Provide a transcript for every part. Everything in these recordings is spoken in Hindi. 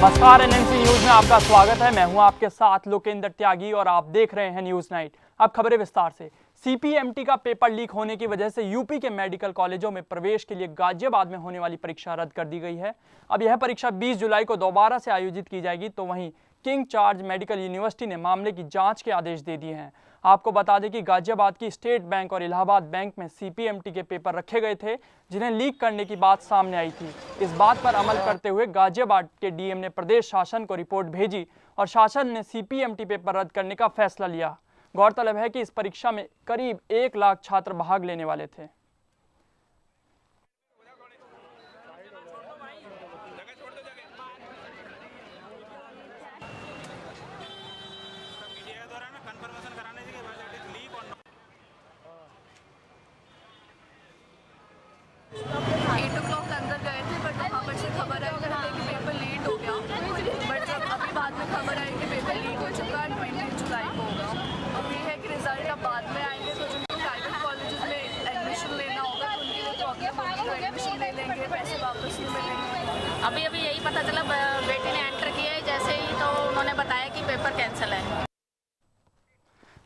नमस्कार, एनएमसी न्यूज में आपका स्वागत है। मैं हूं आपके साथ लोकेंद्र त्यागी और आप देख रहे हैं न्यूज नाइट। अब खबरें विस्तार से। सीपीएमटी का पेपर लीक होने की वजह से यूपी के मेडिकल कॉलेजों में प्रवेश के लिए गाजियाबाद में होने वाली परीक्षा रद्द कर दी गई है। अब यह परीक्षा 20 जुलाई को दोबारा से आयोजित की जाएगी। तो वहीं किंग चार्ज मेडिकल यूनिवर्सिटी ने मामले की जांच के आदेश दे दिए हैं। आपको बता दें कि गाजियाबाद की स्टेट बैंक और इलाहाबाद बैंक में सीपीएमटी के पेपर रखे गए थे, जिन्हें लीक करने की बात सामने आई थी। इस बात पर अमल करते हुए गाजियाबाद के डीएम ने प्रदेश शासन को रिपोर्ट भेजी और शासन ने सीपीएमटी पेपर रद्द करने का फैसला लिया। गौरतलब है कि इस परीक्षा में करीब 1 लाख छात्र भाग लेने वाले थे। अंदर गए थे, बट वहाँ पर से खबर आई कि पेपर लीक हो गया। बट जब अभी बाद में खबर आई कि पेपर लीक हो चुका है, 20 जुलाई को होगा। अब ये है कि रिजल्ट अब बाद में आएंगे, तो जिनको प्राइवेट कॉलेजेस में एडमिशन लेना होगा तो उनके लिए प्रॉब्लम होगी, तो एडमिशन ले लेंगे, पैसे वापस नहीं मिलेंगे। अभी यही पता चला, बेटी ने एंटर किया है जैसे ही, तो उन्होंने बताया कि पेपर कैंसिल है।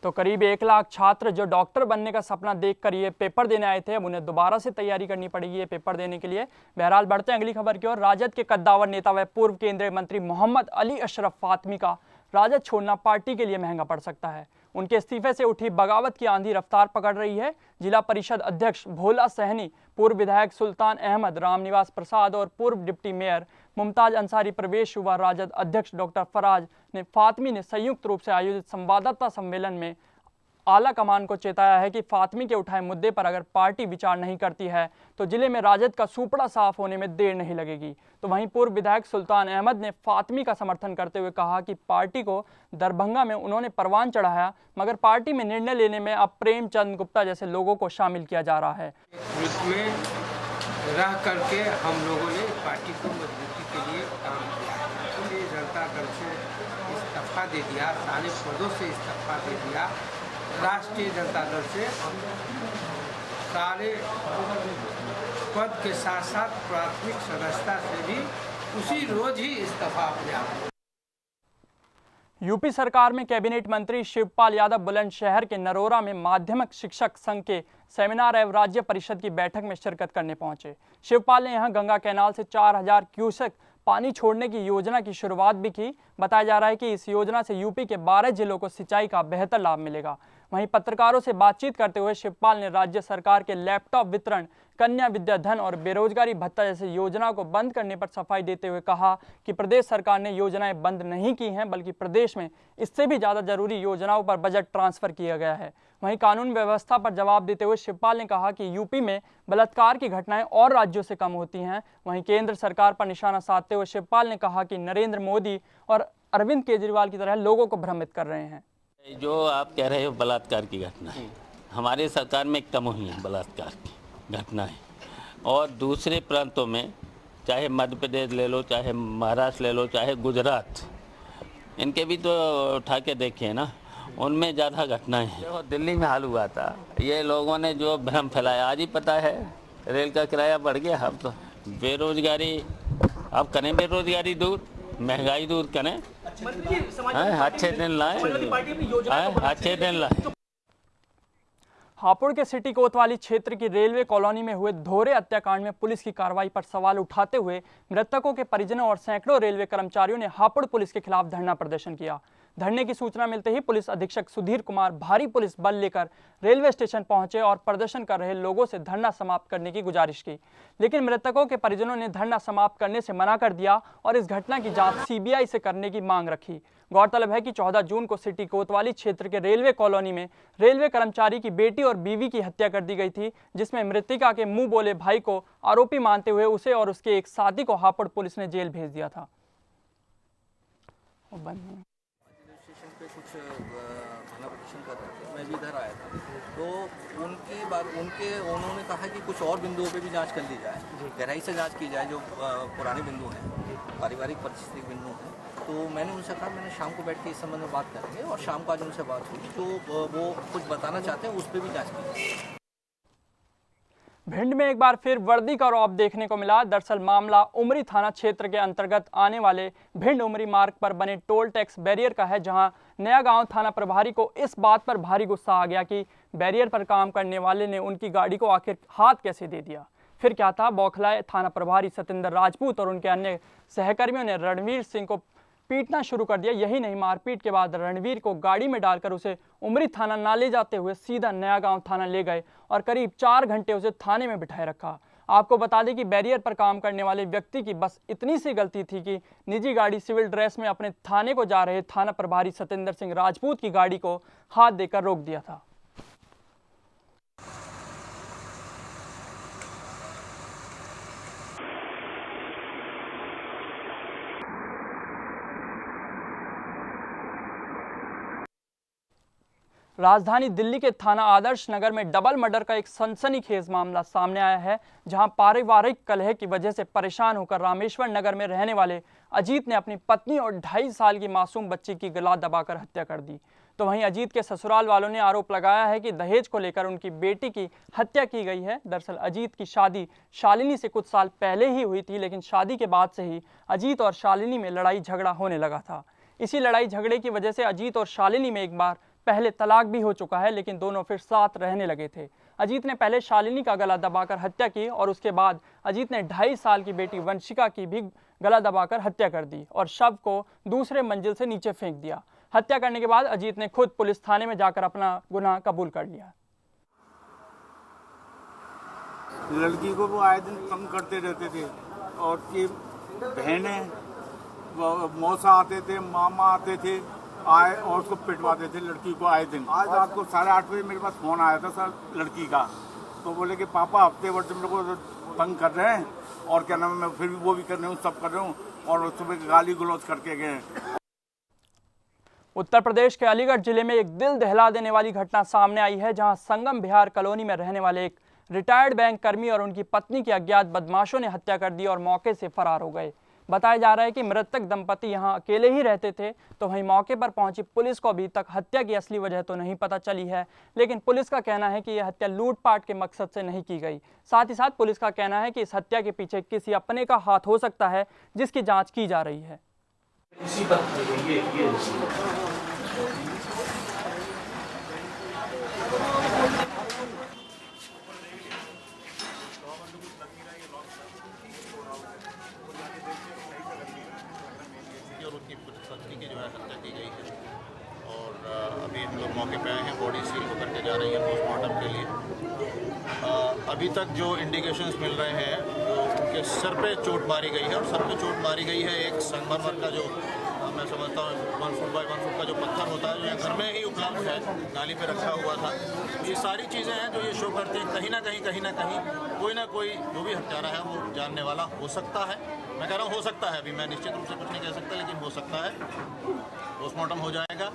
तो करीब 1 लाख छात्र जो डॉक्टर बनने का सपना देखकर ये पेपर देने आए थे, अब उन्हें दोबारा से तैयारी करनी पड़ेगी ये पेपर देने के लिए। बहरहाल बढ़ते हैं अगली खबर की ओर। राजद के कद्दावर नेता व पूर्व केंद्रीय मंत्री मोहम्मद अली अशरफ फातमी का राजद छोड़ना पार्टी के लिए महंगा पड़ सकता है। उनके इस्तीफे से उठी बगावत की आंधी रफ्तार पकड़ रही है। जिला परिषद अध्यक्ष भोला सहनी, पूर्व विधायक सुल्तान अहमद, रामनिवास प्रसाद और पूर्व डिप्टी मेयर मुमताज अंसारी, प्रदेश युवा राजद अध्यक्ष डॉक्टर फराज ने फातमी ने संयुक्त रूप से आयोजित संवाददाता सम्मेलन में आला कमान को चेताया है कि फातमी के उठाए मुद्दे पर अगर पार्टी विचार नहीं करती है तो जिले में राजद का सूपड़ा साफ होने में देर नहीं लगेगी। तो वहीं पूर्व विधायक सुल्तान अहमद ने फातमी का समर्थन करते हुए कहा कि पार्टी को दरभंगा में उन्होंने परवान चढ़ाया, मगर पार्टी में निर्णय लेने में अब प्रेमचंद गुप्ता जैसे लोगों को शामिल किया जा रहा है। इसमें रह करके हम लोगों ने पार्टी को मजबूती के लिए काम किया, इसलिए जनता दल से इस्तीफा दे दिया, सारे पदों से इस्तीफा दे दिया। राष्ट्रीय जनता दल से सारे पद के साथ साथ प्राथमिक सदस्यता से भी उसी रोज ही इस्तीफा अपने आप। यूपी सरकार में कैबिनेट मंत्री शिवपाल यादव बुलंदशहर के नरोरा में माध्यमिक शिक्षक संघ के सेमिनार एवं राज्य परिषद की बैठक में शिरकत करने पहुंचे। शिवपाल ने यहां गंगा कैनाल से 4000 क्यूसेक पानी छोड़ने की योजना की शुरुआत भी की। बताया जा रहा है कि इस योजना से यूपी के 12 जिलों को सिंचाई का बेहतर लाभ मिलेगा। वहीं पत्रकारों से बातचीत करते हुए शिवपाल ने राज्य सरकार के लैपटॉप वितरण, कन्या विद्याधन और बेरोजगारी भत्ता जैसे योजना को बंद करने पर सफाई देते हुए कहा कि प्रदेश सरकार ने योजनाएं बंद नहीं की हैं, बल्कि प्रदेश में इससे भी ज़्यादा जरूरी योजनाओं पर बजट ट्रांसफर किया गया है। वहीं कानून व्यवस्था पर जवाब देते हुए शिवपाल ने कहा कि यूपी में बलात्कार की घटनाएं और राज्यों से कम होती हैं। वहीं केंद्र सरकार पर निशाना साधते हुए शिवपाल ने कहा कि नरेंद्र मोदी और अरविंद केजरीवाल की तरह लोगों को भ्रमित कर रहे हैं। जो आप कह रहे हो बलात्कार की घटना है, हमारे सरकार में कम हुई है बलात्कार की घटनाएं। और दूसरे प्रांतों में, चाहे मध्य प्रदेश ले लो, चाहे महाराष्ट्र ले लो, चाहे गुजरात, इनके भी तो उठा के देखिए ना, उनमें ज़्यादा घटनाएं हैं। देखो दिल्ली में हाल हुआ था, ये लोगों ने जो भ्रम फैलाया, आज ही पता है रेल का किराया बढ़ गया। अब तो बेरोजगारी, अब करें बेरोजगारी दूर, महंगाई दूर करें, अच्छे दिन लाए, अच्छे दिन लाए। हापुड़ के सिटी कोतवाली क्षेत्र की रेलवे कॉलोनी में हुए धोरे हत्याकांड में पुलिस की कार्रवाई पर सवाल उठाते हुए मृतकों के परिजनों और सैकड़ों रेलवे कर्मचारियों ने हापुड़ पुलिस के खिलाफ धरना प्रदर्शन किया। धरने की सूचना मिलते ही पुलिस अधीक्षक सुधीर कुमार भारी पुलिस बल लेकर रेलवे स्टेशन पहुंचे और प्रदर्शन कर रहे लोगों से धरना समाप्त करने की गुजारिश की, लेकिन मृतकों के परिजनों ने धरना समाप्त करने से मना कर दिया और इस घटना की जांच सीबीआई से करने की मांग रखी। गौरतलब है कि 14 जून को सिटी कोतवाली क्षेत्र के रेलवे कॉलोनी में रेलवे कर्मचारी की बेटी और बीवी की हत्या कर दी गई थी, जिसमें मृतका के मुंह बोले भाई को आरोपी मानते हुए उसे और उसके एक साथी को हापुड़ पुलिस ने जेल भेज दिया था। पे कुछ धरना प्रदर्शन कर रहे थे, मैं भी इधर आया था, तो उन्होंने कहा कि कुछ और बिंदुओं पे भी जांच कर ली जाए, गहराई से जांच की जाए, जो पुराने बिंदु हैं, पारिवारिक परिस्थिति बिंदु हैं। तो मैंने उनसे कहा, मैंने शाम को बैठ के इस संबंध में बात करेंगे, और शाम को आज उनसे बात हुई, तो वो कुछ बताना चाहते हैं, उस पर भी जाँच की। भिंड में एक बार फिर वर्दी का रौब देखने को मिला। दरअसल मामला उमरी थाना क्षेत्र के अंतर्गत आने वाले भिंड उमरी मार्ग पर बने टोल टैक्स बैरियर का है, जहां नया गांव थाना प्रभारी को इस बात पर भारी गुस्सा आ गया कि बैरियर पर काम करने वाले ने उनकी गाड़ी को आखिर हाथ कैसे दे दिया। फिर क्या था, बौखलाए थाना प्रभारी सतेंद्र राजपूत और उनके अन्य सहकर्मियों ने रणवीर सिंह को पीटना शुरू कर दिया। यही नहीं, मारपीट के बाद रणवीर को गाड़ी में डालकर उसे उमरी थाना ना ले जाते हुए सीधा नया गांव थाना ले गए और करीब 4 घंटे उसे थाने में बिठाए रखा। आपको बता दें कि बैरियर पर काम करने वाले व्यक्ति की बस इतनी सी गलती थी कि निजी गाड़ी सिविल ड्रेस में अपने थाने को जा रहे थाना प्रभारी सतेंद्र सिंह राजपूत की गाड़ी को हाथ देकर रोक दिया था। राजधानी दिल्ली के थाना आदर्श नगर में डबल मर्डर का एक सनसनीखेज मामला सामने आया है, जहां पारिवारिक कलह की वजह से परेशान होकर रामेश्वर नगर में रहने वाले अजीत ने अपनी पत्नी और 2.5 साल की मासूम बच्ची की गला दबाकर हत्या कर दी। तो वहीं अजीत के ससुराल वालों ने आरोप लगाया है कि दहेज को लेकर उनकी बेटी की हत्या की गई है। दरअसल अजीत की शादी शालिनी से कुछ साल पहले ही हुई थी, लेकिन शादी के बाद से ही अजीत और शालिनी में लड़ाई झगड़ा होने लगा था। इसी लड़ाई झगड़े की वजह से अजीत और शालिनी में एक बार पहले तलाक भी हो चुका है, लेकिन दोनों फिर साथ रहने लगे थे। अजीत ने पहले शालिनी का गला दबाकर हत्या की और उसके बाद अजीत ने 2.5 साल की बेटी वंशिका की भी गला दबाकर हत्या कर दी और शव को दूसरे मंजिल से नीचे फेंक दिया। हत्या करने के बाद अजीत ने खुद पुलिस थाने में जाकर अपना गुनाह कबूल कर लिया। लड़की को वो आए दिन तंग करते रहते थे और कि बहनें मौसा आते थे, मामा आते थे, आए और उसको पिटवाते थे लड़की को आए दिन। आज रात को 8:30 बजे मेरे पास फोन आया था सर लड़की का, तो बोले कि पापा हफ्ते भर तुम लोग को तंग कर रहे हैं और क्या नाम है, मैं फिर भी वो भी कर रही हूँ, सब कर रहा हूँ, और सुबह गाली गलौज करके गए। उत्तर प्रदेश के अलीगढ़ जिले में एक दिल दहला देने वाली घटना सामने आई है, जहां संगम बिहार कॉलोनी में रहने वाले एक रिटायर्ड बैंक कर्मी और उनकी पत्नी की अज्ञात बदमाशों ने हत्या कर दी और मौके से फरार हो गए। बताया जा रहा है कि मृतक दंपति यहां अकेले ही रहते थे। तो वहीं मौके पर पहुंची पुलिस को अभी तक हत्या की असली वजह तो नहीं पता चली है, लेकिन पुलिस का कहना है कि यह हत्या लूटपाट के मकसद से नहीं की गई। साथ ही साथ पुलिस का कहना है कि इस हत्या के पीछे किसी अपने का हाथ हो सकता है, जिसकी जांच की जा रही है। अभी हम लोग मौके पे आए हैं, बॉडी सील होकर के जा रही है पोस्टमार्टम के लिए। अभी तक जो इंडिकेशंस मिल रहे हैं, जो उनके सर पे चोट मारी गई है और सर पे चोट मारी गई है एक संगमरमर का, जो मैं समझता हूँ 1 फुट बाय 1 फुट का जो पत्थर होता है, जो यहाँ घर में ही उपलब्ध है, नाली पे रखा हुआ था। ये सारी चीज़ें हैं जो ये शो करती हैं कहीं ना कहीं कोई ना कोई जो भी हत्यारा है वो जानने वाला हो सकता है। मैं कह रहा हूँ हो सकता है, अभी मैं निश्चित रूप से कुछ नहीं कह सकता, लेकिन हो सकता है। पोस्टमार्टम हो जाएगा,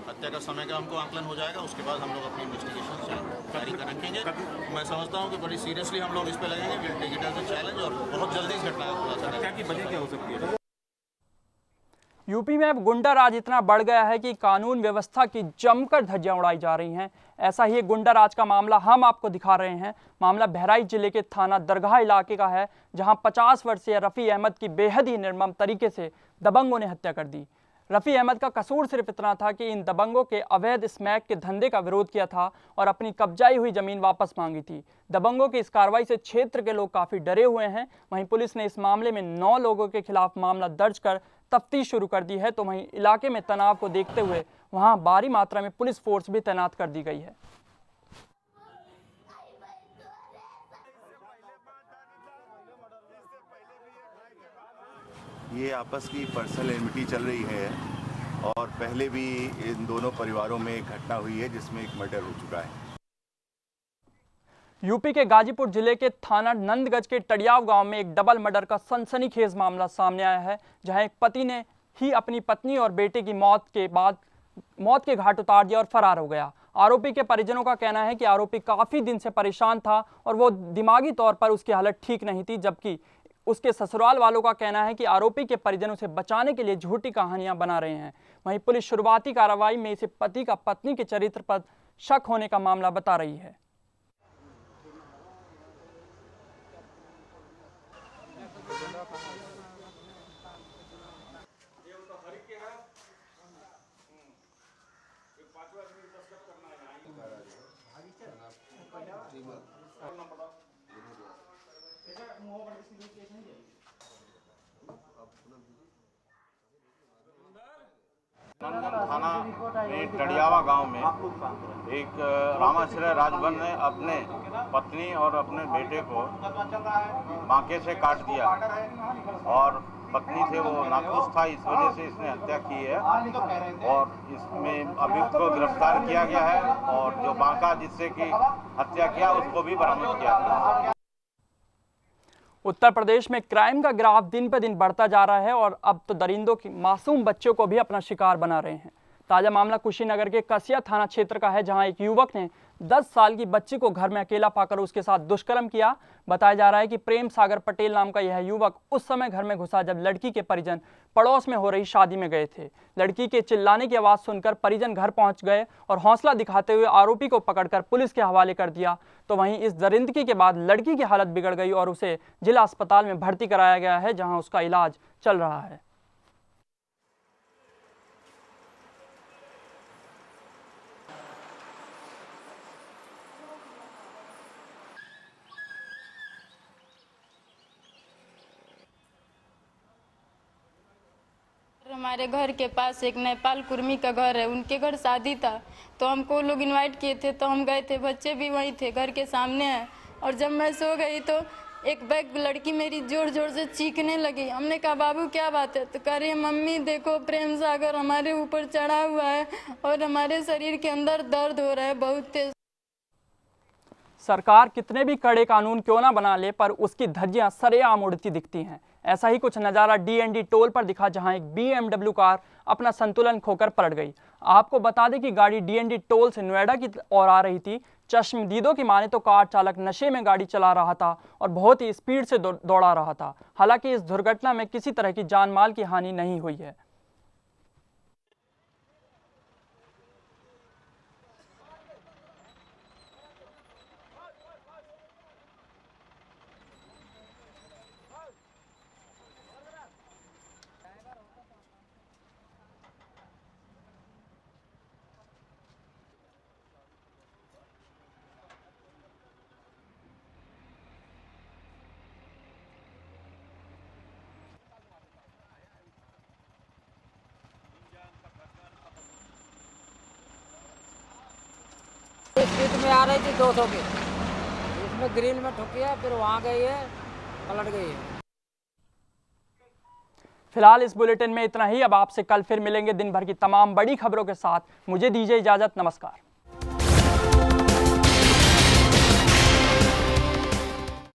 हत्या का समय का हमको आकलन हो जाएगा, उसके बाद हम लोग अपनी इन्वेस्टिगेशन जारी कर रखेंगे। मैं समझता हूँ कि बड़ी सीरियसली हम लोग इस पे लगेंगे, will take it as a challenge और बहुत जल्दी इस घटना का खुलासा करेंगे। क्या की वजह क्या हो सकती है? यूपी में अब गुंडा राज इतना बढ़ गया है कि कानून व्यवस्था की जमकर धज्जियां उड़ाई जा रही हैं। ऐसा ही एक गुंडा राज का मामला हम आपको दिखा रहे हैं। मामला बहराइच जिले के थाना दरगाह इलाके का है, जहां 50 वर्षीय रफ़ी अहमद की बेहद ही निर्मम तरीके से दबंगों ने हत्या कर दी। रफ़ी अहमद का कसूर सिर्फ इतना था कि इन दबंगों के अवैध स्मैक के धंधे का विरोध किया था और अपनी कब्जाई हुई जमीन वापस मांगी थी। दबंगों की इस कार्रवाई से क्षेत्र के लोग काफ़ी डरे हुए हैं। वहीं पुलिस ने इस मामले में 9 लोगों के खिलाफ मामला दर्ज कर तफ्तीश शुरू कर दी है। तो वहीं इलाके में तनाव को देखते हुए वहां भारी मात्रा में पुलिस फोर्स भी तैनात कर दी गई है। ये आपस की पर्सनल एनमिटी चल रही है और पहले भी इन दोनों परिवारों में एक घटना हुई है जिसमें एक मर्डर हो चुका है। यूपी के गाजीपुर जिले के थाना नंदगंज के टडियाव गांव में एक डबल मर्डर का सनसनीखेज मामला सामने आया है, जहां एक पति ने ही अपनी पत्नी और बेटे की मौत के घाट उतार दिया और फरार हो गया। आरोपी के परिजनों का कहना है कि आरोपी काफी दिन से परेशान था और वो दिमागी तौर पर उसकी हालत ठीक नहीं थी, जबकि उसके ससुराल वालों का कहना है कि आरोपी के परिजनों से बचाने के लिए झूठी कहानियां बना रहे हैं। वहीं पुलिस शुरुआती कार्रवाई में इसे पति का पत्नी के चरित्र पर शक होने का मामला बता रही है। नंदन थाना में टडियावा गांव में एक रामाश्रय राजभर ने अपने पत्नी और अपने बेटे को बांके से काट दिया और पत्नी से वो नाखुश था, इस वजह से इसने हत्या की है और इसमें अभियुक्त को गिरफ्तार किया गया है और जो बांका जिससे कि हत्या किया उसको भी बरामद किया गया। उत्तर प्रदेश में क्राइम का ग्राफ दिन पर दिन बढ़ता जा रहा है और अब तो दरिंदों की मासूम बच्चों को भी अपना शिकार बना रहे हैं। ताजा मामला कुशीनगर के कसिया थाना क्षेत्र का है, जहां एक युवक ने 10 साल की बच्ची को घर में अकेला पाकर उसके साथ दुष्कर्म किया। बताया जा रहा है कि प्रेम सागर पटेल नाम का यह युवक उस समय घर में घुसा जब लड़की के परिजन पड़ोस में हो रही शादी में गए थे। लड़की के चिल्लाने की आवाज़ सुनकर परिजन घर पहुंच गए और हौसला दिखाते हुए आरोपी को पकड़कर पुलिस के हवाले कर दिया। तो वहीं इस दरिंदगी के बाद लड़की की हालत बिगड़ गई और उसे जिला अस्पताल में भर्ती कराया गया है, जहाँ उसका इलाज चल रहा है। हमारे घर के पास एक नेपाल कुर्मी का घर है, उनके घर शादी था तो हमको लोग इनवाइट किए थे तो हम गए थे, बच्चे भी वहीं थे, घर के सामने है। और जब मैं सो गई तो एक बैग लड़की मेरी जोर जोर से चीखने लगी। हमने कहा बाबू क्या बात है, तो कह रही है मम्मी देखो प्रेम सागर हमारे ऊपर चढ़ा हुआ है और हमारे शरीर के अंदर दर्द हो रहा है बहुत तेज। सरकार कितने भी कड़े कानून क्यों ना बना ले, पर उसकी धज्जियां सरेआम उड़ती दिखती हैं। ऐसा ही कुछ नज़ारा डीएनडी टोल पर दिखा, जहां एक BMW कार अपना संतुलन खोकर पलट गई। आपको बता दें कि गाड़ी डीएनडी टोल से नोएडा की ओर आ रही थी। चश्मदीदों की माने तो कार चालक नशे में गाड़ी चला रहा था और बहुत ही स्पीड से दौड़ा रहा था। हालांकि इस दुर्घटना में किसी तरह की जान माल की हानि नहीं हुई है। स्पीड में आ रही थी 200 की, इसमें ग्रिल में ठुकी है, फिर वहाँ गई है, पलट गई है। फिलहाल इस बुलेटिन में इतना ही। अब आपसे कल फिर मिलेंगे दिन भर की तमाम बड़ी खबरों के साथ। मुझे दीजिए इजाजत। नमस्कार।